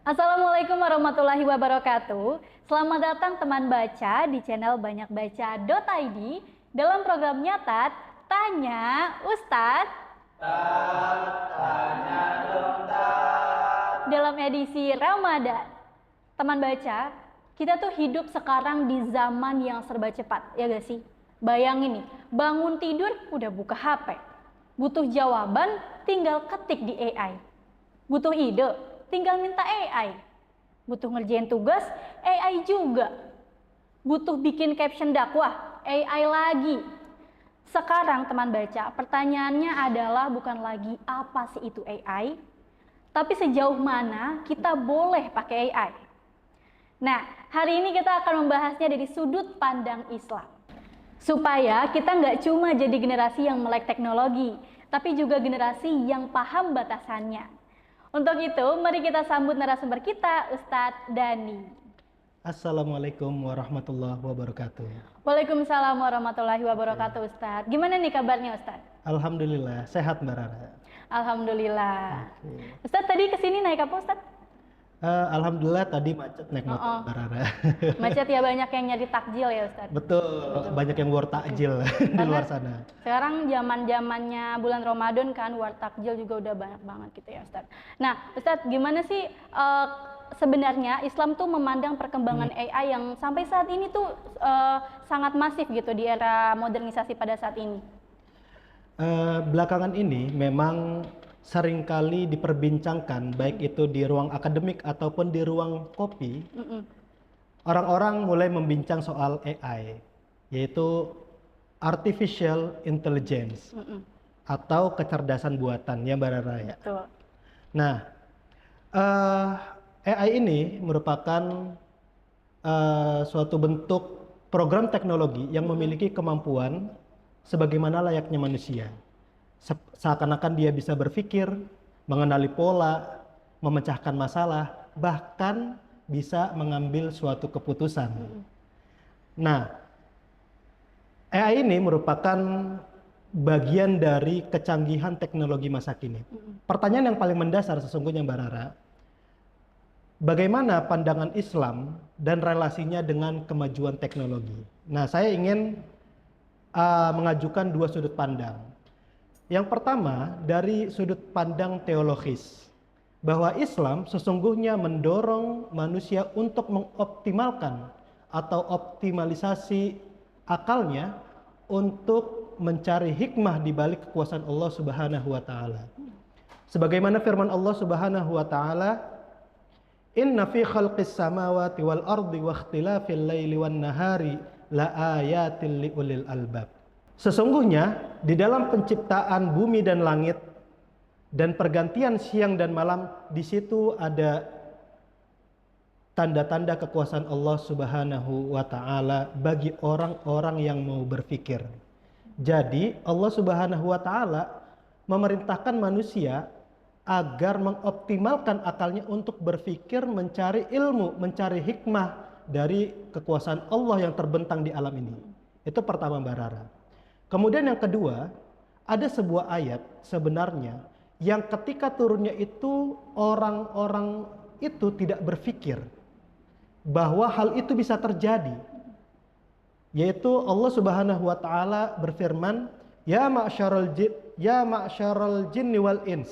Assalamualaikum warahmatullahi wabarakatuh. Selamat datang teman baca di channel banyakbaca.id dalam program Nyatat Tanya Ustadz. Tanya dong, Tat. Dalam edisi Ramadan. Teman baca, kita tuh hidup sekarang di zaman yang serba cepat, ya gak sih? Bayangin nih, bangun tidur udah buka HP. Butuh jawaban, tinggal ketik di AI. Butuh ide, tinggal minta AI. Butuh ngerjain tugas, AI juga. Butuh bikin caption dakwah, AI lagi. Sekarang teman baca, pertanyaannya adalah bukan lagi apa sih itu AI, tapi sejauh mana kita boleh pakai AI. Nah, hari ini kita akan membahasnya dari sudut pandang Islam. Supaya kita nggak cuma jadi generasi yang melek teknologi, tapi juga generasi yang paham batasannya. Untuk itu, mari kita sambut narasumber kita, Ustadz Dani. Assalamualaikum warahmatullahi wabarakatuh. Waalaikumsalam warahmatullahi wabarakatuh, Ustadz. Gimana nih kabarnya, Ustadz? Alhamdulillah, sehat Mbak Rara. Alhamdulillah. Ustadz tadi kesini naik apa, Ustadz? Alhamdulillah tadi macet naik motor Mbak Rara. Macet ya, banyak yang nyari takjil ya, Ustadz? Betul, banyak yang war takjil di luar sana. Sekarang zaman-zamannya bulan Ramadan kan, war takjil juga udah banyak banget gitu ya, Ustadz. Nah, Ustadz gimana sih sebenarnya Islam tuh memandang perkembangan AI yang sampai saat ini tuh sangat masif gitu di era modernisasi pada saat ini? Belakangan ini memang seringkali diperbincangkan, baik itu di ruang akademik ataupun di ruang kopi. Orang-orang mulai membincang soal AI, yaitu artificial intelligence atau kecerdasan buatan, ya Mbak Rara ya. Betul. Nah, AI ini merupakan suatu bentuk program teknologi yang memiliki kemampuan sebagaimana layaknya manusia. Seakan-akan dia bisa berpikir, mengenali pola, memecahkan masalah, bahkan bisa mengambil suatu keputusan. Nah, AI ini merupakan bagian dari kecanggihan teknologi masa kini. Pertanyaan yang paling mendasar sesungguhnya Mbak Rara, bagaimana pandangan Islam dan relasinya dengan kemajuan teknologi? Nah, saya ingin mengajukan dua sudut pandang. Yang pertama, dari sudut pandang teologis, bahwa Islam sesungguhnya mendorong manusia untuk mengoptimalkan atau optimalisasi akalnya untuk mencari hikmah di balik kekuasaan Allah Subhanahu wa taala. Sebagaimana firman Allah Subhanahu wa taala, "Inna fi khalqis samawati wal ardi wa ikhtilafil laili wan nahari la ayatil liulil albab." Sesungguhnya di dalam penciptaan bumi dan langit dan pergantian siang dan malam, di situ ada tanda-tanda kekuasaan Allah Subhanahu wa taala bagi orang-orang yang mau berpikir. Jadi Allah Subhanahu wa taala memerintahkan manusia agar mengoptimalkan akalnya untuk berpikir, mencari ilmu, mencari hikmah dari kekuasaan Allah yang terbentang di alam ini. Itu pertama Mbak Rara. Kemudian yang kedua, ada sebuah ayat sebenarnya yang ketika turunnya itu orang-orang itu tidak berpikir bahwa hal itu bisa terjadi. Yaitu Allah Subhanahu wa taala berfirman, "Ya ma'syaral jinni wal ins,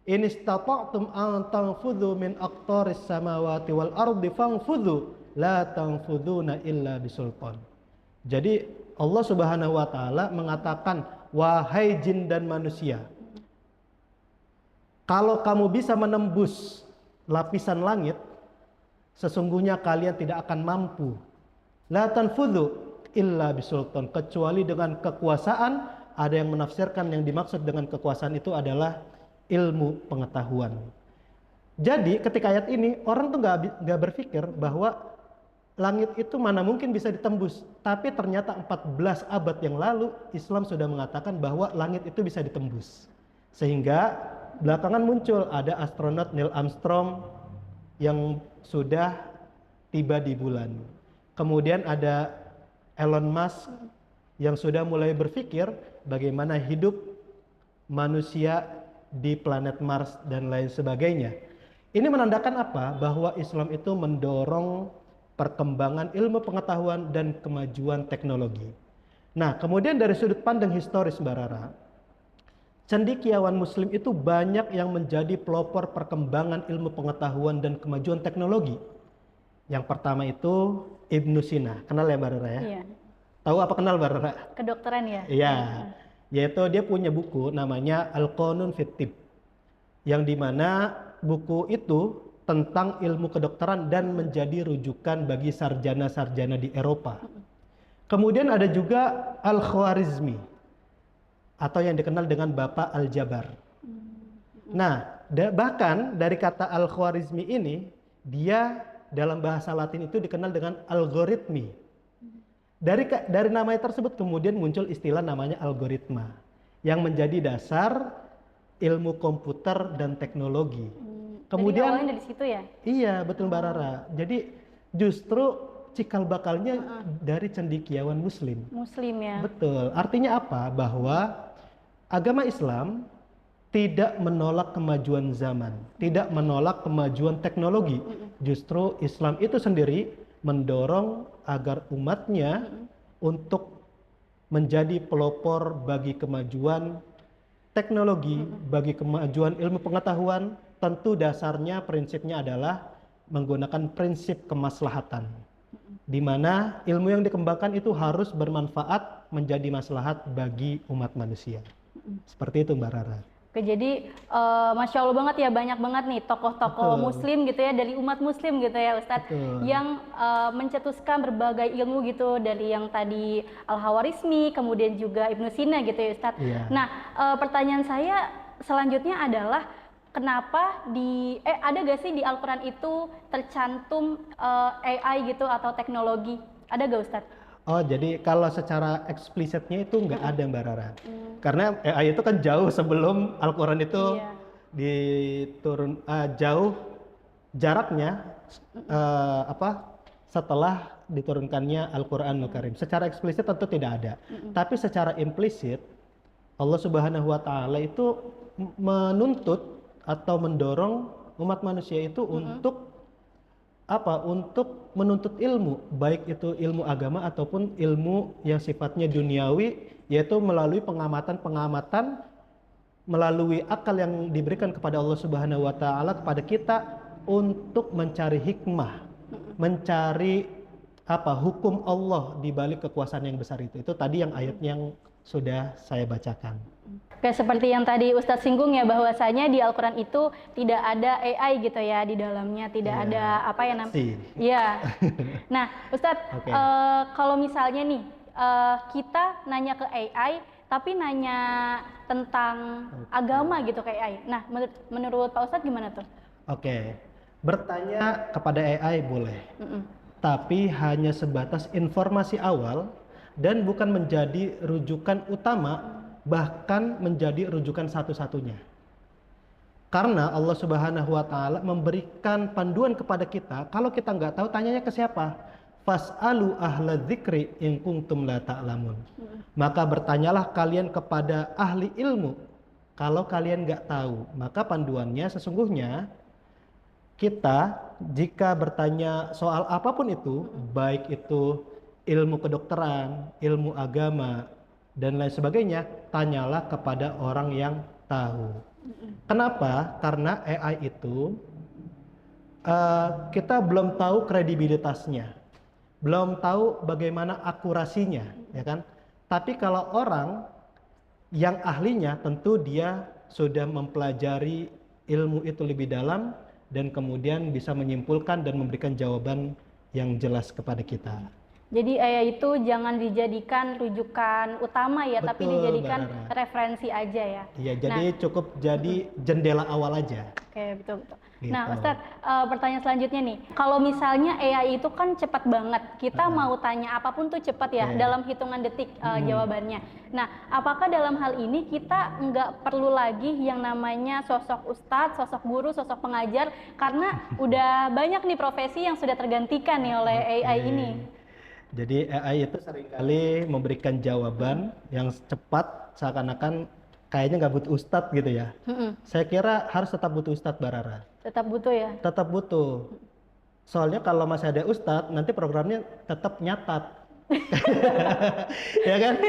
in istata'tum an tanfudhu min aqtaris samawati wal ardi fanfudhu la tanfudhuna illa bisultan." Jadi Allah Subhanahu wa taala mengatakan, wahai jin dan manusia, kalau kamu bisa menembus lapisan langit, sesungguhnya kalian tidak akan mampu. La tanfudhu illa bisultan, kecuali dengan kekuasaan. Ada yang menafsirkan yang dimaksud dengan kekuasaan itu adalah ilmu pengetahuan. Jadi ketika ayat ini, orang tuh nggak berpikir bahwa langit itu mana mungkin bisa ditembus. Tapi ternyata 14 abad yang lalu Islam sudah mengatakan bahwa langit itu bisa ditembus. Sehingga belakangan muncul ada astronot Neil Armstrong yang sudah tiba di bulan. Kemudian ada Elon Musk yang sudah mulai berpikir bagaimana hidup manusia di planet Mars dan lain sebagainya. Ini menandakan apa? Bahwa Islam itu mendorong perkembangan ilmu pengetahuan dan kemajuan teknologi. Nah, kemudian dari sudut pandang historis Mbak Rara, cendekiawan Muslim itu banyak yang menjadi pelopor perkembangan ilmu pengetahuan dan kemajuan teknologi. Yang pertama itu Ibnu Sina, kenal ya Mbak Rara ya? Iya. Tahu apa kenal Mbak Rara? Kedokteran ya? Iya, yaitu dia punya buku namanya Al-Qanun fit Tibb, yang dimana buku itu tentang ilmu kedokteran dan menjadi rujukan bagi sarjana-sarjana di Eropa. Kemudian ada juga Al-Khwarizmi atau yang dikenal dengan Bapak Al-Jabar. Nah, bahkan dari kata Al-Khwarizmi ini, dia dalam bahasa Latin itu dikenal dengan algoritmi. Dari namanya tersebut kemudian muncul istilah namanya algoritma yang menjadi dasar ilmu komputer dan teknologi. Kemudian Kemudian awalnya dari situ ya? iya, betul Mbak Rara. Jadi justru cikal bakalnya dari cendekiawan Muslim. Muslim ya? Betul. Artinya apa? Bahwa agama Islam tidak menolak kemajuan zaman, tidak menolak kemajuan teknologi. Justru Islam itu sendiri mendorong agar umatnya untuk menjadi pelopor bagi kemajuan teknologi, bagi kemajuan ilmu pengetahuan. Tentu dasarnya prinsipnya adalah menggunakan prinsip kemaslahatan, di mana ilmu yang dikembangkan itu harus bermanfaat menjadi maslahat bagi umat manusia. Seperti itu Mbak Rara. Oke, jadi Masya Allah banget ya, banyak banget nih tokoh-tokoh Betul. Muslim gitu ya, dari umat Muslim gitu ya Ustadz, Betul. yang mencetuskan berbagai ilmu gitu, dari yang tadi Al-Hawarizmi, kemudian juga Ibnu Sina gitu ya Ustadz. Iya. Nah, pertanyaan saya selanjutnya adalah, kenapa ada gak sih di Al-Quran itu tercantum AI gitu atau teknologi? Ada gak Ustadz? Oh, jadi kalau secara eksplisitnya itu nggak ada Mbak Rara. Karena AI itu kan jauh sebelum Al-Quran itu Iya. jauh jaraknya setelah diturunkannya Al-Quranul Karim. Secara eksplisit tentu tidak ada. Tapi secara implisit Allah Subhanahu wa taala itu menuntut atau mendorong umat manusia itu untuk menuntut ilmu, baik itu ilmu agama ataupun ilmu yang sifatnya duniawi, yaitu melalui pengamatan-pengamatan, melalui akal yang diberikan kepada Allah Subhanahu wa taala kepada kita untuk mencari hikmah, mencari hukum Allah di balik kekuasaan yang besar itu. Itu tadi yang ayat yang sudah saya bacakan. Oke, seperti yang tadi Ustadz singgung ya, bahwasanya di Al-Quran itu tidak ada AI gitu ya, di dalamnya tidak ada apa ya namanya. Iya. Nah, Ustadz, kalau misalnya nih kita nanya ke AI, tapi nanya tentang agama gitu ke AI. Nah, menurut Pak Ustadz gimana tuh? Oke, bertanya kepada AI boleh, tapi hanya sebatas informasi awal dan bukan menjadi rujukan utama, bahkan menjadi rujukan satu-satunya. Karena Allah Subhanahu wa taala memberikan panduan kepada kita, kalau kita nggak tahu tanyanya ke siapa? Fas'alu ahla dzikri in kuntum la ta'lamun. Maka bertanyalah kalian kepada ahli ilmu kalau kalian nggak tahu. Maka panduannya sesungguhnya kita jika bertanya soal apapun itu, baik itu ilmu kedokteran, ilmu agama, dan lain sebagainya, tanyalah kepada orang yang tahu. Kenapa? Karena AI itu kita belum tahu kredibilitasnya, belum tahu bagaimana akurasinya, ya kan? Tapi kalau orang yang ahlinya, tentu dia sudah mempelajari ilmu itu lebih dalam dan kemudian bisa menyimpulkan dan memberikan jawaban yang jelas kepada kita. Jadi AI itu jangan dijadikan rujukan utama ya, Betul, tapi dijadikan Mbak Rara. referensi aja ya. Iya, jadi cukup jadi jendela awal aja. Oke, betul-betul. Gitu. Nah, Ustadz, pertanyaan selanjutnya nih. Kalau misalnya AI itu kan cepat banget, kita mau tanya apapun tuh cepat ya, dalam hitungan detik jawabannya. Nah, apakah dalam hal ini kita nggak perlu lagi yang namanya sosok ustadz, sosok guru, sosok pengajar, karena udah banyak nih profesi yang sudah tergantikan nih oleh AI ini. Jadi AI itu seringkali memberikan jawaban yang cepat, seakan-akan kayaknya nggak butuh ustadz gitu ya. Mm-mm. Saya kira harus tetap butuh ustadz Mbak Rara. Tetap butuh ya. Tetap butuh. Soalnya kalau masih ada ustadz, nanti programnya tetap nyatat. Ya kan?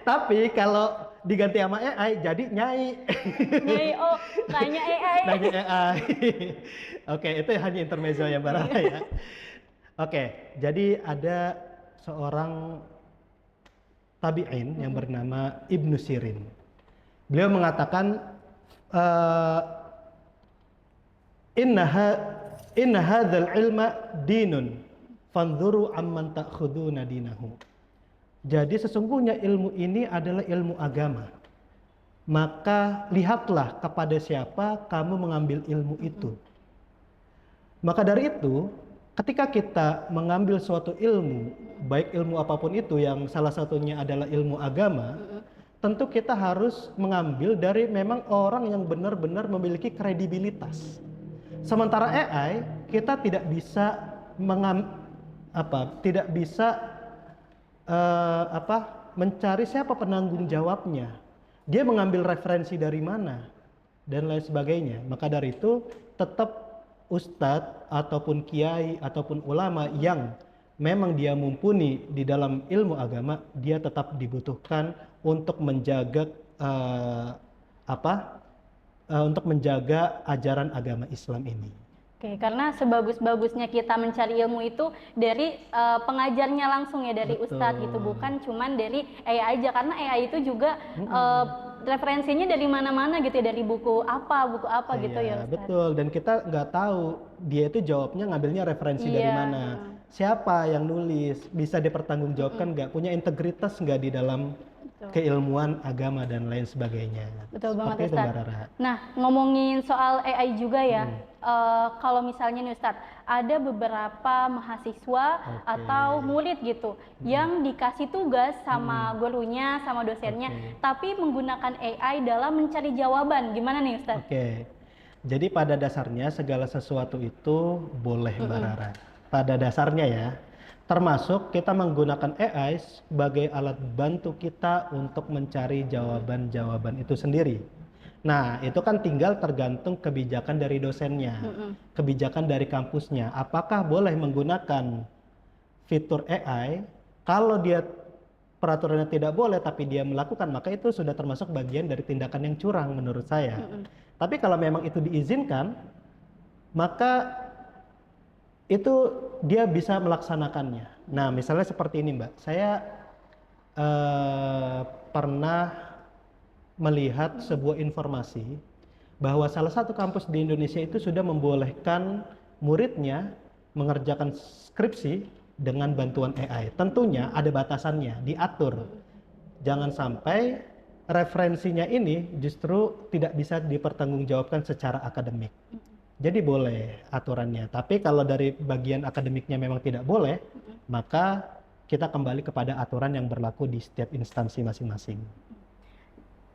Tapi kalau diganti sama AI, jadi nyai. Nyai, oh, tanya AI. Nanya AI. Oke, itu hanya intermezzo ya Mbak Rara ya. Oke, jadi ada seorang tabi'in yang bernama Ibnu Sirin. Beliau mengatakan inna hadzal ilma dinun fanzuru amman ta'khuduna dinahu. Jadi sesungguhnya ilmu ini adalah ilmu agama. Maka lihatlah kepada siapa kamu mengambil ilmu itu. Maka dari itu, ketika kita mengambil suatu ilmu, baik ilmu apapun itu yang salah satunya adalah ilmu agama, tentu kita harus mengambil dari memang orang yang benar-benar memiliki kredibilitas. Sementara AI, kita tidak bisa mencari siapa penanggung jawabnya. Dia mengambil referensi dari mana dan lain sebagainya. Maka dari itu tetap ustadz ataupun kiai ataupun ulama yang memang dia mumpuni di dalam ilmu agama, dia tetap dibutuhkan untuk menjaga untuk menjaga ajaran agama Islam ini. Oke, karena sebagus-bagusnya kita mencari ilmu itu dari pengajarnya langsung ya, dari Betul. ustadz gitu, bukan cuman dari AI aja, karena AI itu juga referensinya dari mana-mana gitu ya, dari buku apa gitu ya Ustadz. Betul, dan kita nggak tahu dia itu jawabnya ngambilnya referensi dari mana, siapa yang nulis, bisa dipertanggungjawabkan nggak, punya integritas nggak di dalam keilmuan agama dan lain sebagainya. Betul banget Seperti itu, Ustadz. Mbak Rara. Nah, ngomongin soal AI juga ya, kalau misalnya nih Ustadz, ada beberapa mahasiswa atau murid gitu yang dikasih tugas sama gurunya, sama dosennya, tapi menggunakan AI dalam mencari jawaban. Gimana nih Ustadz? Oke, jadi pada dasarnya segala sesuatu itu boleh Mbak Rara. Pada dasarnya ya. Termasuk kita menggunakan AI sebagai alat bantu kita untuk mencari jawaban-jawaban itu sendiri. Nah, itu kan tinggal tergantung kebijakan dari dosennya, kebijakan dari kampusnya. Apakah boleh menggunakan fitur AI? Kalau dia peraturannya tidak boleh, tapi dia melakukan, maka itu sudah termasuk bagian dari tindakan yang curang menurut saya. Tapi kalau memang itu diizinkan, maka itu dia bisa melaksanakannya. Nah, misalnya seperti ini, Mbak. Saya pernah melihat sebuah informasi bahwa salah satu kampus di Indonesia itu sudah membolehkan muridnya mengerjakan skripsi dengan bantuan AI. Tentunya ada batasannya, diatur. Jangan sampai referensinya ini justru tidak bisa dipertanggungjawabkan secara akademik. Jadi boleh aturannya, tapi kalau dari bagian akademiknya memang tidak boleh, maka kita kembali kepada aturan yang berlaku di setiap instansi masing-masing.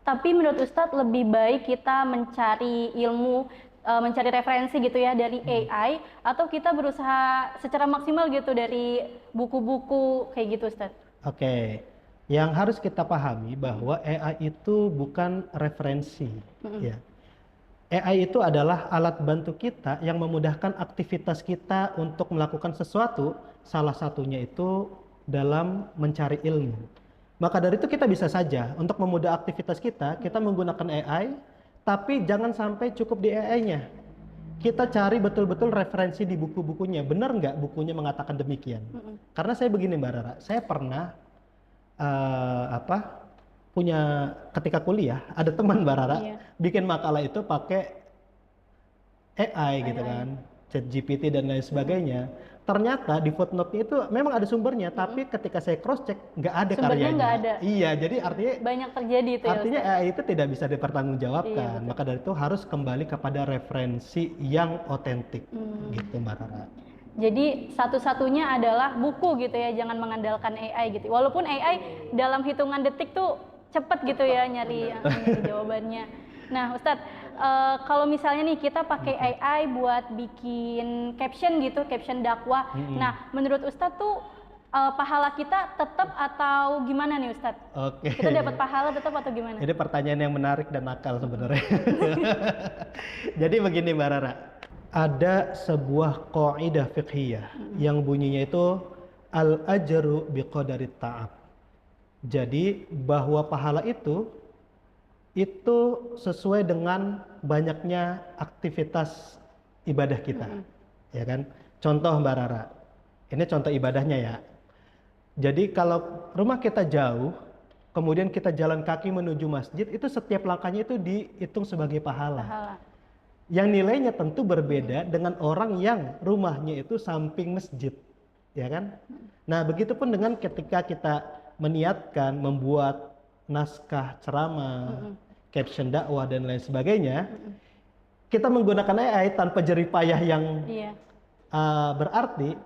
Tapi menurut Ustadz lebih baik kita mencari ilmu, mencari referensi gitu ya dari AI, atau kita berusaha secara maksimal gitu dari buku-buku kayak gitu Ustadz? Oke, yang harus kita pahami bahwa AI itu bukan referensi, ya. AI itu adalah alat bantu kita yang memudahkan aktivitas kita untuk melakukan sesuatu, salah satunya itu dalam mencari ilmu. Maka dari itu kita bisa saja untuk memudah aktivitas kita menggunakan AI, tapi jangan sampai cukup di AI-nya. Kita cari betul-betul referensi di buku-bukunya, benar nggak bukunya mengatakan demikian? Karena saya begini Mbak Rara, saya pernah punya ketika kuliah ada teman Mbak Rara bikin makalah itu pakai AI gitu kan, ChatGPT dan lain sebagainya. Ternyata di footnote-nya itu memang ada sumbernya, tapi ketika saya cross check nggak ada sumbernya karyanya. nggak ada. Iya, jadi artinya banyak terjadi itu artinya ya, AI itu tidak bisa dipertanggungjawabkan. Maka dari itu harus kembali kepada referensi yang otentik gitu Mbak Rara. Jadi satu-satunya adalah buku gitu ya, jangan mengandalkan AI gitu. Walaupun AI dalam hitungan detik tuh cepet gitu ya nyari jawabannya. Nah Ustadz, kalau misalnya nih kita pakai AI buat bikin caption gitu, caption dakwah. Nah menurut Ustadz tuh pahala kita tetap atau gimana nih Ustadz? Oke. Kita dapat pahala tetap atau gimana? Ini pertanyaan yang menarik dan nakal sebenarnya. Jadi begini Mbak Rara, ada sebuah kaidah fiqhiyah yang bunyinya itu al-ajru biqadari ta'ab. Jadi bahwa pahala itu sesuai dengan banyaknya aktivitas ibadah kita, ya kan? Contoh Mbak Rara, ini contoh ibadahnya ya. Jadi kalau rumah kita jauh, kemudian kita jalan kaki menuju masjid, itu setiap langkahnya itu dihitung sebagai pahala. Yang nilainya tentu berbeda dengan orang yang rumahnya itu samping masjid, ya kan? Nah, begitupun dengan ketika kita meniatkan membuat naskah ceramah, caption dakwah dan lain sebagainya, kita menggunakan AI tanpa jerih payah yang berarti,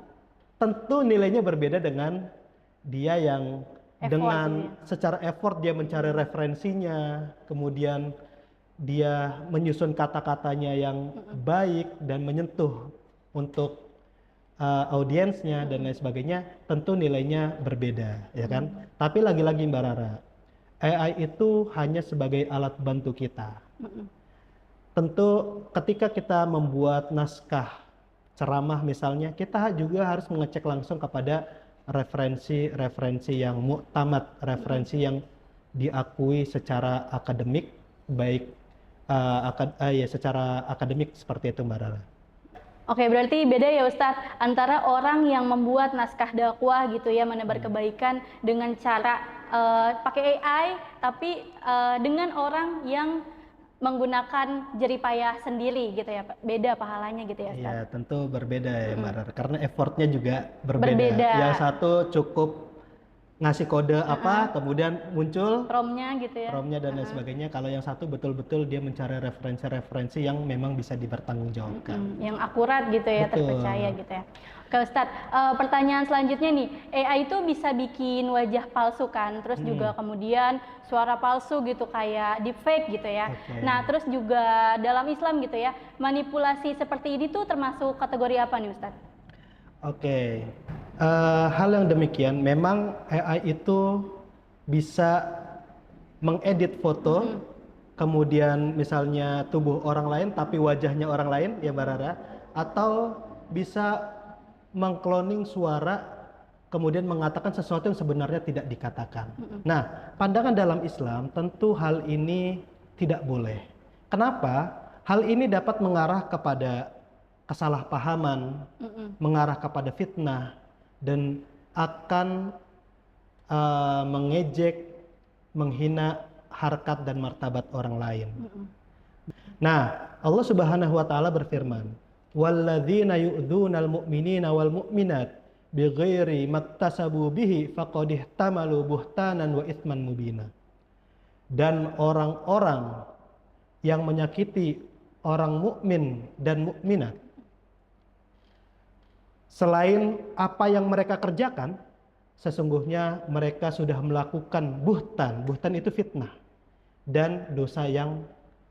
tentu nilainya berbeda dengan dia yang dengan secara effort dia mencari referensinya, kemudian dia menyusun kata-katanya yang baik dan menyentuh untuk audiensnya dan lain sebagainya, tentu nilainya berbeda, ya kan? Tapi lagi-lagi Mbak Rara, AI itu hanya sebagai alat bantu kita. Tentu ketika kita membuat naskah ceramah misalnya, kita juga harus mengecek langsung kepada referensi yang muktamad, referensi yang diakui secara akademik, baik secara akademik seperti itu Mbak Rara. Oke, berarti beda ya Ustadz antara orang yang membuat naskah dakwah gitu ya, menebar kebaikan dengan cara pakai AI, tapi dengan orang yang menggunakan jerih payah sendiri gitu ya, beda pahalanya gitu ya Ustadz? Iya, tentu berbeda ya Mbak Rara, karena effortnya juga berbeda. Yang satu cukup ngasih kode apa, kemudian muncul promnya gitu ya, promnya dan lain sebagainya. Kalau yang satu betul-betul dia mencari referensi-referensi yang memang bisa dipertanggungjawabkan, yang akurat gitu ya, terpercaya gitu ya. Oke Ustadz, pertanyaan selanjutnya nih, AI itu bisa bikin wajah palsu kan, terus juga kemudian suara palsu gitu kayak deepfake gitu ya. Nah terus juga dalam Islam gitu ya, manipulasi seperti ini tuh termasuk kategori apa nih Ustadz? Oke. Hal yang demikian memang AI itu bisa mengedit foto, kemudian misalnya tubuh orang lain tapi wajahnya orang lain ya Mbak Rara, atau bisa mengkloning suara kemudian mengatakan sesuatu yang sebenarnya tidak dikatakan. Nah, pandangan dalam Islam tentu hal ini tidak boleh. Kenapa? Hal ini dapat mengarah kepada kesalahpahaman, mengarah kepada fitnah, dan akan mengejek, menghina harkat dan martabat orang lain. Nah, Allah Subhanahu wa taala berfirman, "Walladzina yu'dzunal mu'minina wal mu'minat bighairi maktasabu bihi faqad ihtamalu buhtanan wa itsman mubina." Dan orang-orang yang menyakiti orang mukmin dan mukminat selain apa yang mereka kerjakan, sesungguhnya mereka sudah melakukan buhtan. Buhtan itu fitnah dan dosa yang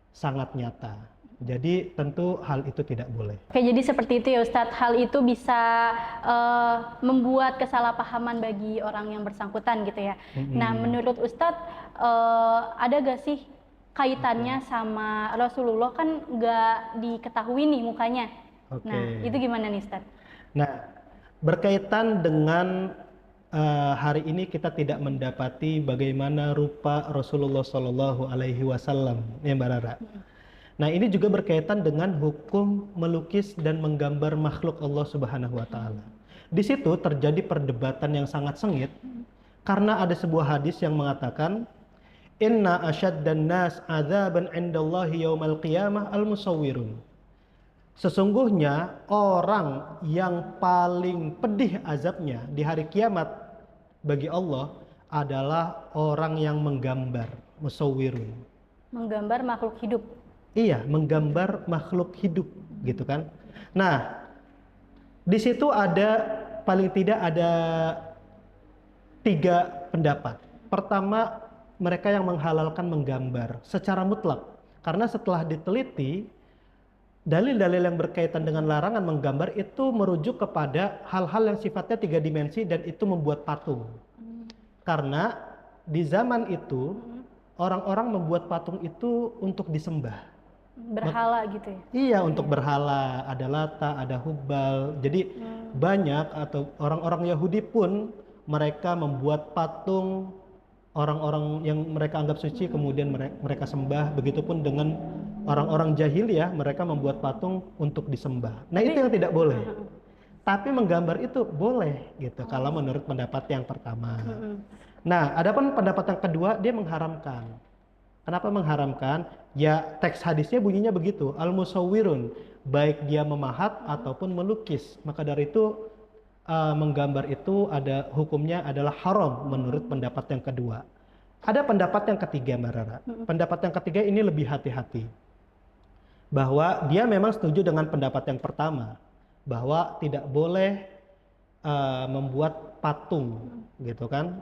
sangat nyata. Jadi tentu hal itu tidak boleh. Oke, jadi seperti itu ya Ustadz, hal itu bisa membuat kesalahpahaman bagi orang yang bersangkutan gitu ya. Nah menurut Ustadz, ada gak sih kaitannya sama Rasulullah, kan nggak diketahui nih mukanya. Nah itu gimana nih Ustadz? Nah, berkaitan dengan hari ini kita tidak mendapati bagaimana rupa Rasulullah Shallallahu Alaihi Wasallam, ya Mbak Rara. Nah, ini juga berkaitan dengan hukum melukis dan menggambar makhluk Allah Subhanahu Wa Taala. Di situ terjadi perdebatan yang sangat sengit karena ada sebuah hadis yang mengatakan, Inna asyaddan nas adzaban indallahi yaumal qiyamah al-musawwirun. Sesungguhnya orang yang paling pedih azabnya di hari kiamat bagi Allah adalah orang yang menggambar, musawwirun. Menggambar makhluk hidup. Iya, menggambar makhluk hidup, gitu kan. Nah, di situ ada paling tidak ada 3 pendapat. Pertama, mereka yang menghalalkan menggambar secara mutlak. Karena setelah diteliti, dalil-dalil yang berkaitan dengan larangan menggambar itu merujuk kepada hal-hal yang sifatnya 3 dimensi dan itu membuat patung. Karena di zaman itu orang-orang membuat patung itu untuk disembah. Berhala gitu ya. Iya, untuk berhala, ada Lata, ada Hubal. Jadi banyak atau orang-orang Yahudi pun mereka membuat patung orang-orang yang mereka anggap suci kemudian mereka sembah. Begitupun dengan orang-orang jahiliyah, mereka membuat patung untuk disembah. Nah, itu yang tidak boleh. Tapi menggambar itu boleh gitu kalau menurut pendapat yang pertama. Nah, adapun pendapat yang kedua, dia mengharamkan. Kenapa mengharamkan? Ya, teks hadisnya bunyinya begitu, al-musawwirun, baik dia memahat ataupun melukis. Maka dari itu menggambar itu ada hukumnya adalah haram menurut pendapat yang kedua. Ada pendapat yang ketiga, Mbak Rara. Pendapat yang ketiga ini lebih hati-hati. Bahwa dia memang setuju dengan pendapat yang pertama, bahwa tidak boleh membuat patung gitu kan,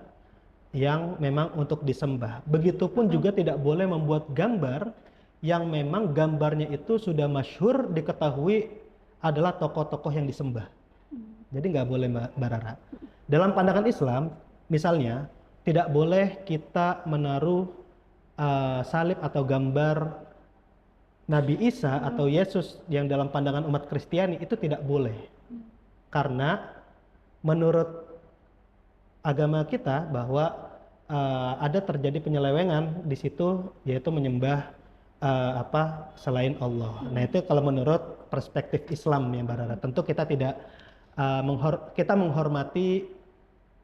yang memang untuk disembah. Begitupun juga tidak boleh membuat gambar yang memang gambarnya itu sudah masyhur diketahui adalah tokoh-tokoh yang disembah. Jadi nggak boleh, Mbak Rara. Dalam pandangan Islam, misalnya tidak boleh kita menaruh salib atau gambar Nabi Isa atau Yesus yang dalam pandangan umat Kristiani itu tidak boleh. Karena menurut agama kita bahwa ada terjadi penyelewengan di situ, yaitu menyembah selain Allah. Nah, itu kalau menurut perspektif Islam ya, Mbak Rara. Tentu kita tidak kita menghormati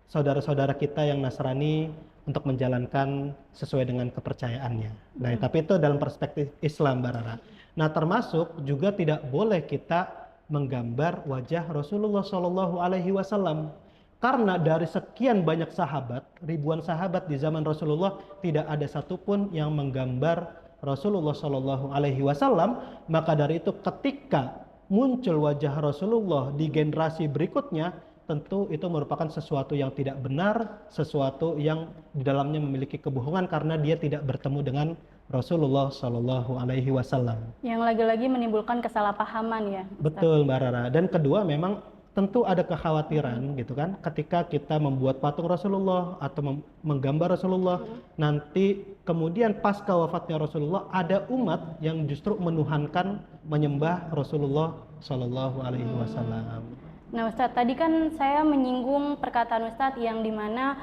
saudara-saudara kita yang Nasrani untuk menjalankan sesuai dengan kepercayaannya. Nah, tapi itu dalam perspektif Islam, Mbak Rara. Nah, termasuk juga tidak boleh kita menggambar wajah Rasulullah Shallallahu Alaihi Wasallam. Karena dari sekian banyak sahabat, ribuan sahabat di zaman Rasulullah, tidak ada satupun yang menggambar Rasulullah Shallallahu Alaihi Wasallam. Maka dari itu ketika muncul wajah Rasulullah di generasi berikutnya, tentu itu merupakan sesuatu yang tidak benar, sesuatu yang di dalamnya memiliki kebohongan karena dia tidak bertemu dengan Rasulullah Shallallahu Alaihi Wasallam. Yang lagi-lagi menimbulkan kesalahpahaman ya. Betul, Mbak Rara. Dan kedua, memang tentu ada kekhawatiran gitu kan, ketika kita membuat patung Rasulullah atau menggambar Rasulullah, nanti kemudian pasca wafatnya Rasulullah ada umat yang justru menuhankan, menyembah Rasulullah Shallallahu Alaihi Wasallam. Nah, Ustadz, tadi kan saya menyinggung perkataan Ustadz yang dimana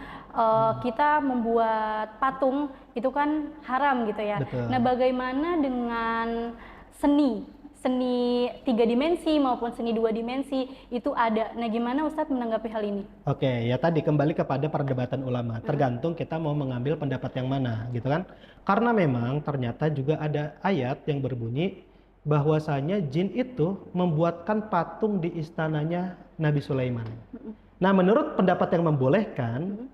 kita membuat patung itu kan haram gitu ya. Betul. Nah, bagaimana dengan seni 3 dimensi maupun seni 2 dimensi itu ada. Nah, gimana Ustadz menanggapi hal ini? Oke, ya tadi kembali kepada perdebatan ulama. Tergantung kita mau mengambil pendapat yang mana, gitu kan? Karena memang ternyata juga ada ayat yang berbunyi bahwasanya jin itu membuatkan patung di istananya Nabi Sulaiman. Nah, menurut pendapat yang membolehkan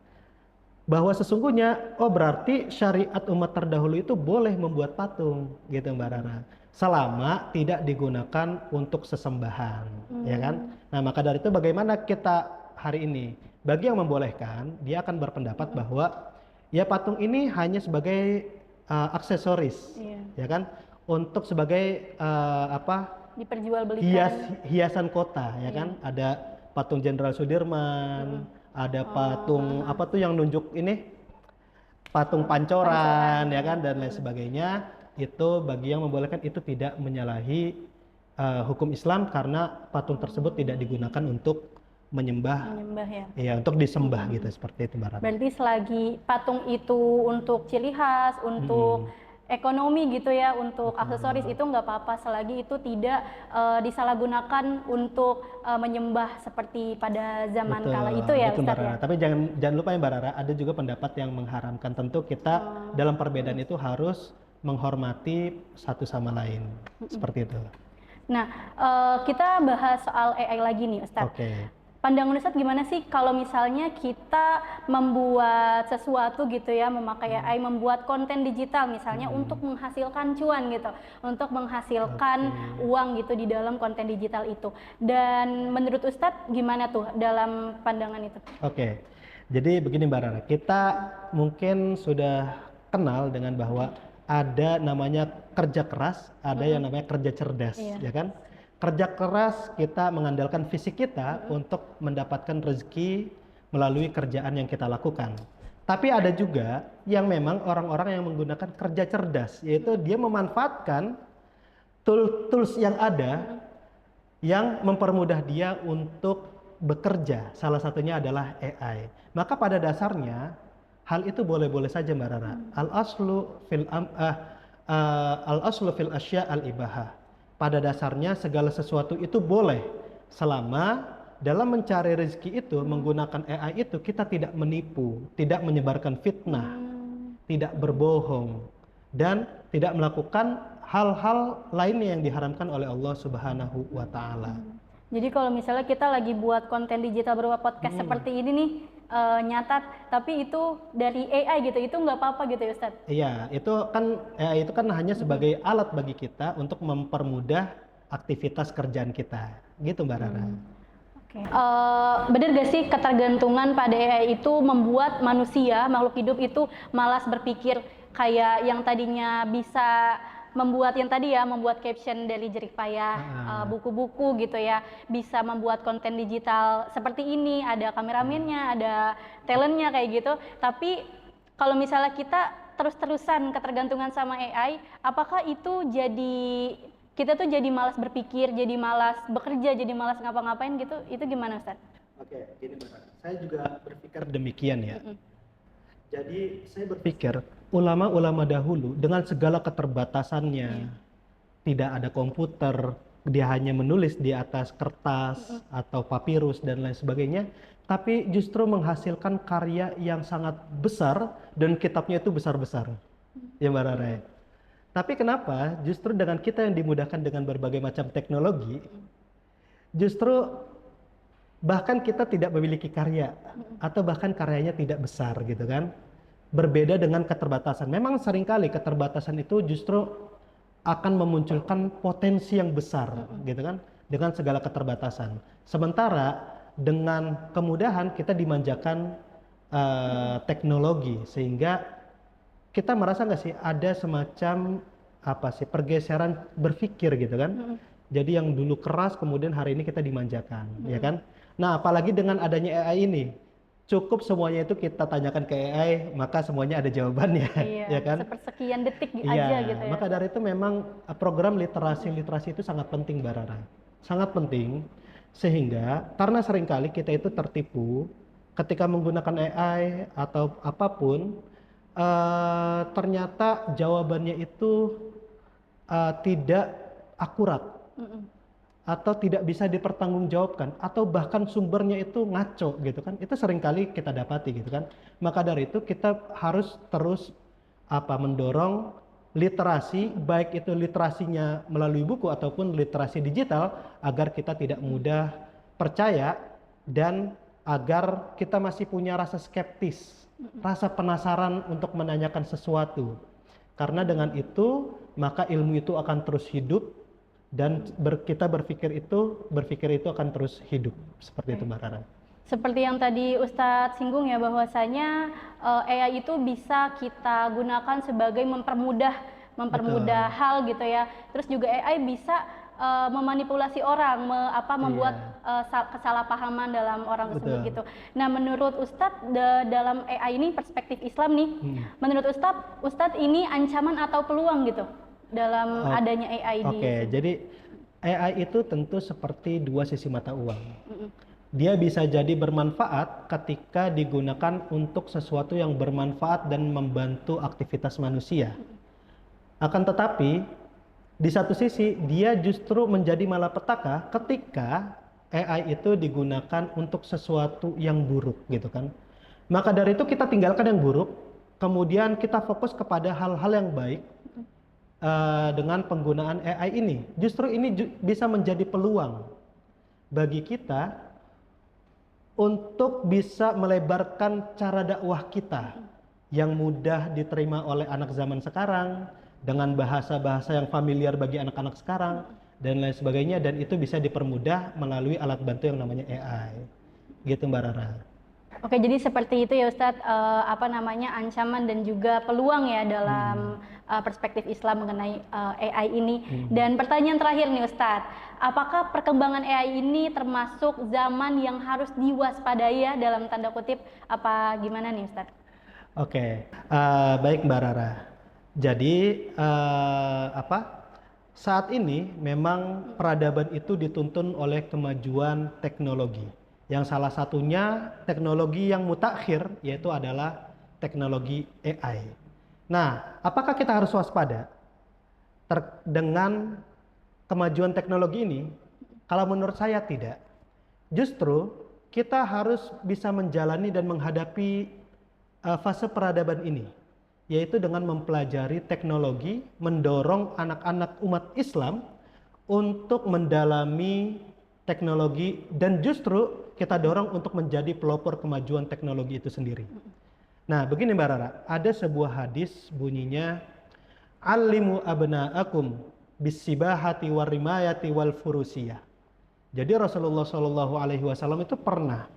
bahwa sesungguhnya berarti syariat umat terdahulu itu boleh membuat patung, gitu Mbak Rara. Selama tidak digunakan untuk sesembahan, ya kan? Nah, maka dari itu bagaimana kita hari ini? Bagi yang membolehkan, dia akan berpendapat bahwa ya patung ini hanya sebagai aksesoris, ya kan? Untuk sebagai diperjualbelikan, hiasan kota, ya kan? Ada patung Jenderal Sudirman, ada patung apa tuh yang nunjuk ini? Patung Pancoran, ya kan? Dan lain sebagainya. Itu bagi yang membolehkan itu tidak menyalahi hukum Islam karena patung tersebut tidak digunakan untuk menyembah ya, untuk disembah gitu, seperti itu Mbak Rara. Berarti selagi patung itu untuk ciri khas, untuk ekonomi gitu ya, untuk aksesoris itu nggak apa-apa selagi itu tidak disalahgunakan untuk menyembah seperti pada zaman kala itu ya, Ustadz ya. Tapi jangan lupa ya Mbak Rara, ada juga pendapat yang mengharamkan. Tentu kita dalam perbedaan itu harus menghormati satu sama lain, seperti itu. Nah, kita bahas soal AI lagi nih, Ustadz. Oke. Pandangan Ustadz gimana sih kalau misalnya kita membuat sesuatu gitu ya, memakai AI, membuat konten digital misalnya untuk menghasilkan cuan gitu, untuk menghasilkan uang gitu di dalam konten digital itu. Dan menurut Ustadz gimana tuh dalam pandangan itu? Oke, jadi begini Mbak Rara, kita mungkin sudah kenal dengan bahwa ada namanya kerja keras, ada yang namanya kerja cerdas, Iya. ya kan? Kerja keras kita mengandalkan fisik kita untuk mendapatkan rezeki melalui kerjaan yang kita lakukan. Tapi ada juga yang memang orang-orang yang menggunakan kerja cerdas, yaitu dia memanfaatkan tools yang ada yang mempermudah dia untuk bekerja. Salah satunya adalah AI. Maka pada dasarnya hal itu boleh-boleh saja Mbak Rara. Al-aslu fil asya al-ibahah. Pada dasarnya segala sesuatu itu boleh selama dalam mencari rezeki itu menggunakan AI itu kita tidak menipu, tidak menyebarkan fitnah, tidak berbohong, dan tidak melakukan hal-hal lainnya yang diharamkan oleh Allah Subhanahu wa Ta'ala. Jadi kalau misalnya kita lagi buat konten digital berupa podcast seperti ini nih, nyatat, tapi itu dari AI gitu, itu nggak apa-apa gitu ya Ustadz? Iya, itu kan AI itu kan hanya sebagai alat bagi kita untuk mempermudah aktivitas kerjaan kita, gitu Mbak Rara. Oke. Bener gak sih ketergantungan pada AI itu membuat manusia, makhluk hidup itu malas berpikir, kayak yang tadinya bisa membuat yang tadi ya, membuat caption dari jerih payah, buku-buku gitu ya, bisa membuat konten digital seperti ini, ada kameramennya, ada talentnya kayak gitu. Tapi kalau misalnya kita terus-terusan ketergantungan sama AI, apakah itu kita tuh jadi malas berpikir, jadi malas bekerja, jadi malas ngapa-ngapain gitu? Itu gimana Ustadz? Oke, gini Mbak Rara, saya juga berpikir demikian ya. Jadi saya berpikir ulama-ulama dahulu dengan segala keterbatasannya, tidak ada komputer, dia hanya menulis di atas kertas atau papirus dan lain sebagainya, tapi justru menghasilkan karya yang sangat besar dan kitabnya itu besar-besar. Ya Mbak Rara ya. Tapi kenapa justru dengan kita yang dimudahkan dengan berbagai macam teknologi, justru bahkan kita tidak memiliki karya atau bahkan karyanya tidak besar gitu kan, berbeda dengan keterbatasan. Memang seringkali keterbatasan itu justru akan memunculkan potensi yang besar gitu kan, dengan segala keterbatasan. Sementara dengan kemudahan kita dimanjakan teknologi, sehingga kita merasa nggak sih ada semacam apa sih pergeseran berpikir gitu kan. Jadi yang dulu keras kemudian hari ini kita dimanjakan, ya kan? Nah, apalagi dengan adanya AI ini, cukup semuanya itu kita tanyakan ke AI, maka semuanya ada jawabannya, ya kan? Sepersekian detik aja gitu ya. Maka dari itu memang program literasi itu sangat penting, Mbak Rara. Sangat penting, sehingga karena seringkali kita itu tertipu ketika menggunakan AI atau apapun, ternyata jawabannya itu tidak akurat. Atau tidak bisa dipertanggungjawabkan, atau bahkan sumbernya itu ngaco gitu kan, itu seringkali kita dapati gitu kan. Maka dari itu kita harus terus mendorong literasi, baik itu literasinya melalui buku ataupun literasi digital, agar kita tidak mudah percaya dan agar kita masih punya rasa skeptis, rasa penasaran untuk menanyakan sesuatu. Karena dengan itu maka ilmu itu akan terus hidup, dan kita berpikir itu akan terus hidup, seperti itu Mbak Rara. Seperti yang tadi Ustadz singgung ya, bahwasanya AI itu bisa kita gunakan sebagai mempermudah hal gitu ya. Terus juga AI bisa memanipulasi orang, membuat kesalahpahaman dalam orang tersebut gitu. Nah, menurut Ustadz dalam AI ini, perspektif Islam nih, menurut Ustadz ini ancaman atau peluang gitu dalam adanya AI di Oke, jadi AI itu tentu seperti dua sisi mata uang. Dia bisa jadi bermanfaat ketika digunakan untuk sesuatu yang bermanfaat dan membantu aktivitas manusia. Akan tetapi di satu sisi dia justru menjadi malapetaka ketika AI itu digunakan untuk sesuatu yang buruk gitu kan. Maka dari itu kita tinggalkan yang buruk, kemudian kita fokus kepada hal-hal yang baik. Dengan penggunaan AI ini, justru ini bisa menjadi peluang bagi kita untuk bisa melebarkan cara dakwah kita yang mudah diterima oleh anak zaman sekarang, dengan bahasa-bahasa yang familiar bagi anak-anak sekarang dan lain sebagainya, dan itu bisa dipermudah melalui alat bantu yang namanya AI, gitu Mbak Rara. Oke, jadi seperti itu ya Ustadz, apa namanya, ancaman dan juga peluang ya dalam perspektif Islam mengenai AI ini. Dan pertanyaan terakhir nih Ustadz, apakah perkembangan AI ini termasuk zaman yang harus diwaspadai ya dalam tanda kutip, apa gimana nih Ustadz? Oke, baik Mbak Rara. Jadi saat ini memang peradaban itu dituntun oleh kemajuan teknologi. Yang salah satunya teknologi yang mutakhir, yaitu adalah teknologi AI. Nah, apakah kita harus waspada dengan kemajuan teknologi ini? Kalau menurut saya tidak. Justru kita harus bisa menjalani dan menghadapi fase peradaban ini, yaitu dengan mempelajari teknologi, mendorong anak-anak umat Islam untuk mendalami teknologi, dan justru kita dorong untuk menjadi pelopor kemajuan teknologi itu sendiri. Nah, begini Mbak Rara, ada sebuah hadis bunyinya, "Allimu abna'akum bisibahati warimayati wal furusiyah." Jadi Rasulullah Shallallahu Alaihi Wasallam itu pernah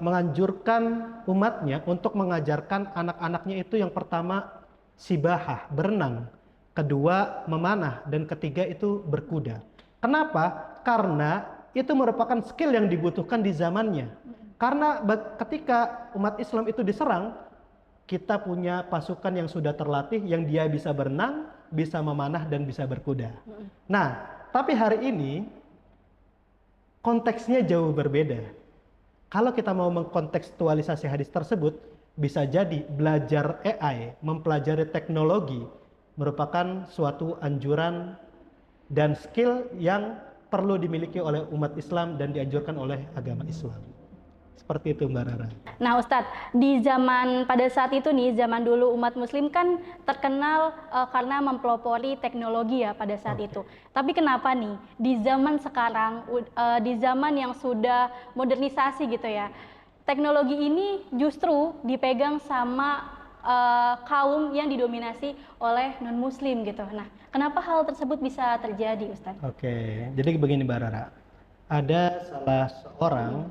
menganjurkan umatnya untuk mengajarkan anak-anaknya itu yang pertama sibahah, berenang, kedua memanah, dan ketiga itu berkuda. Kenapa? Karena itu merupakan skill yang dibutuhkan di zamannya. Karena ketika umat Islam itu diserang, kita punya pasukan yang sudah terlatih, yang dia bisa berenang, bisa memanah, dan bisa berkuda. Nah, tapi hari ini konteksnya jauh berbeda. Kalau kita mau mengkontekstualisasi hadis tersebut, bisa jadi belajar AI, mempelajari teknologi, merupakan suatu anjuran dan skill yang perlu dimiliki oleh umat Islam dan dianjurkan oleh agama Islam. Seperti itu Mbak Rara. Nah Ustadz, di zaman pada saat itu nih, zaman dulu umat muslim kan terkenal karena mempelopori teknologi ya pada saat itu. Tapi kenapa nih di zaman sekarang, di zaman yang sudah modernisasi gitu ya, teknologi ini justru dipegang sama kaum yang didominasi oleh non-muslim gitu. Nah, kenapa hal tersebut bisa terjadi Ustadz? Oke, jadi begini Mbak Rara. Ada salah seorang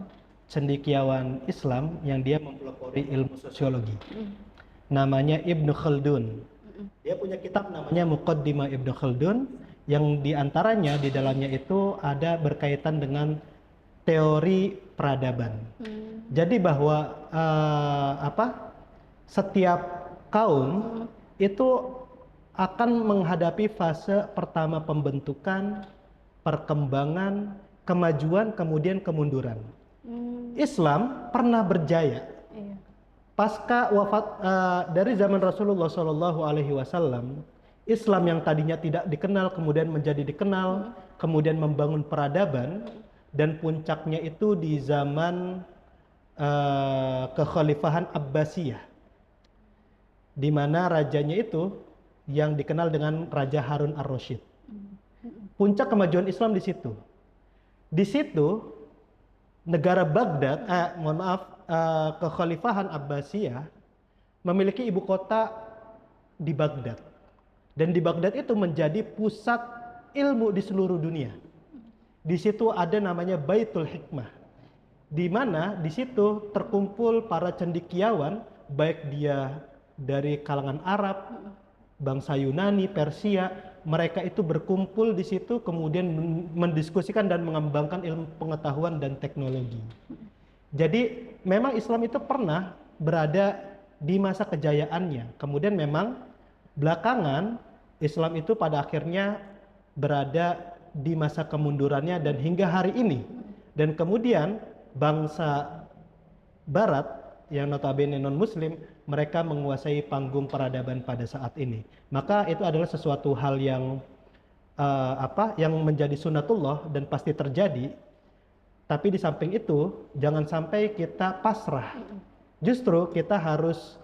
cendekiawan Islam yang dia mempelopori ilmu sosiologi. Namanya Ibnu Khaldun. Dia punya kitab namanya Muqaddimah Ibnu Khaldun, yang diantaranya di dalamnya itu ada berkaitan dengan teori peradaban. Jadi bahwa setiap kaum itu akan menghadapi fase pertama pembentukan, perkembangan, kemajuan, kemudian kemunduran. Islam pernah berjaya. Pasca wafat dari zaman Rasulullah Shallallahu Alaihi Wasallam, Islam yang tadinya tidak dikenal kemudian menjadi dikenal, kemudian membangun peradaban, dan puncaknya itu di zaman kekhalifahan Abbasiyah, di mana rajanya itu yang dikenal dengan Raja Harun ar-Rasyid. Puncak kemajuan Islam di situ. Di situ negara Baghdad, kekhalifahan Abbasiyah memiliki ibu kota di Baghdad. Dan di Baghdad itu menjadi pusat ilmu di seluruh dunia. Di situ ada namanya Baitul Hikmah, di mana di situ terkumpul para cendekiawan, baik dia dari kalangan Arab, bangsa Yunani, Persia. Mereka itu berkumpul di situ kemudian mendiskusikan dan mengembangkan ilmu pengetahuan dan teknologi. Jadi memang Islam itu pernah berada di masa kejayaannya. Kemudian memang belakangan Islam itu pada akhirnya berada di masa kemundurannya dan hingga hari ini. Dan kemudian bangsa Barat yang notabene non-muslim, mereka menguasai panggung peradaban pada saat ini. Maka itu adalah sesuatu hal yang yang menjadi sunatullah dan pasti terjadi. Tapi di samping itu jangan sampai kita pasrah. Justru kita harus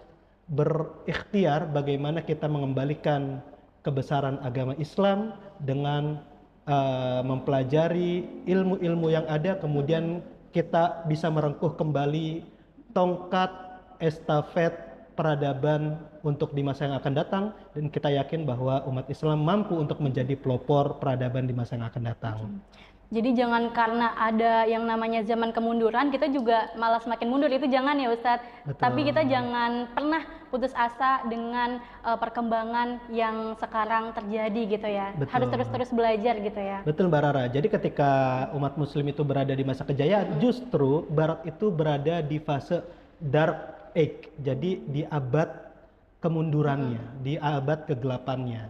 berikhtiar bagaimana kita mengembalikan kebesaran agama Islam dengan mempelajari ilmu-ilmu yang ada, kemudian kita bisa merengkuh kembali tongkat estafet peradaban untuk di masa yang akan datang, dan kita yakin bahwa umat Islam mampu untuk menjadi pelopor peradaban di masa yang akan datang. Jadi jangan karena ada yang namanya zaman kemunduran, kita juga malah semakin mundur, itu jangan ya Ustadz. Betul. Tapi kita jangan pernah putus asa dengan perkembangan yang sekarang terjadi gitu ya. Betul. Harus terus-terus belajar gitu ya. Betul Mbak Rara. Jadi ketika umat muslim itu berada di masa kejayaan, justru barat itu berada di fase dark age. Jadi di abad kemundurannya, di abad kegelapannya.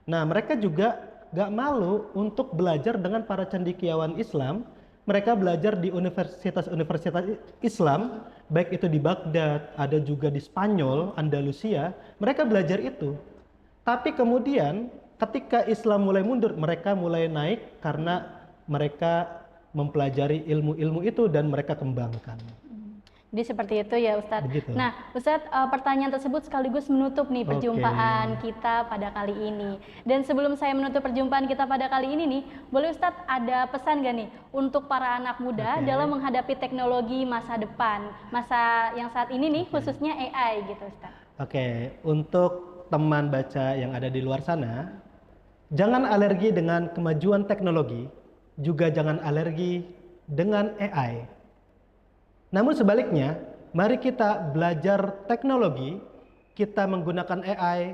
Nah, mereka juga gak malu untuk belajar dengan para cendekiawan Islam. Mereka belajar di universitas-universitas Islam, baik itu di Baghdad, ada juga di Spanyol, Andalusia. Mereka belajar itu. Tapi kemudian ketika Islam mulai mundur, mereka mulai naik karena mereka mempelajari ilmu-ilmu itu dan mereka kembangkan. Jadi seperti itu ya Ustadz. Begitu. Nah Ustadz, pertanyaan tersebut sekaligus menutup nih Oke. perjumpaan kita pada kali ini. Dan sebelum saya menutup perjumpaan kita pada kali ini nih, boleh Ustadz ada pesan gak nih untuk para anak muda Oke. dalam menghadapi teknologi masa depan, masa yang saat ini nih, khususnya AI gitu Ustadz. Oke, untuk teman baca yang ada di luar sana, jangan alergi dengan kemajuan teknologi, juga jangan alergi dengan AI. Namun sebaliknya, mari kita belajar teknologi, kita menggunakan AI,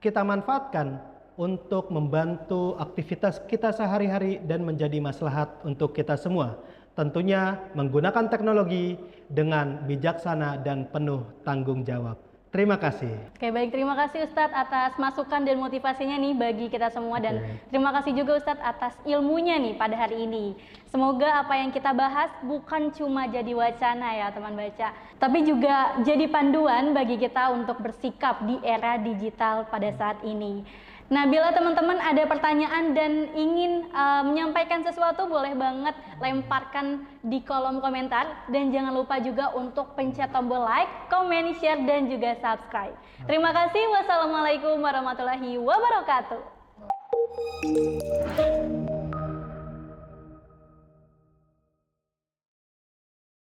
kita manfaatkan untuk membantu aktivitas kita sehari-hari dan menjadi maslahat untuk kita semua. Tentunya menggunakan teknologi dengan bijaksana dan penuh tanggung jawab. Terima kasih. Oke baik, terima kasih Ustadz atas masukan dan motivasinya nih bagi kita semua. Dan terima kasih juga Ustadz atas ilmunya nih pada hari ini. Semoga apa yang kita bahas bukan cuma jadi wacana ya teman baca, tapi juga jadi panduan bagi kita untuk bersikap di era digital pada saat ini. Nah, bila teman-teman ada pertanyaan dan ingin menyampaikan sesuatu, boleh banget lemparkan di kolom komentar. Dan jangan lupa juga untuk pencet tombol like, comment, share, dan juga subscribe. Terima kasih. Wassalamualaikum warahmatullahi wabarakatuh.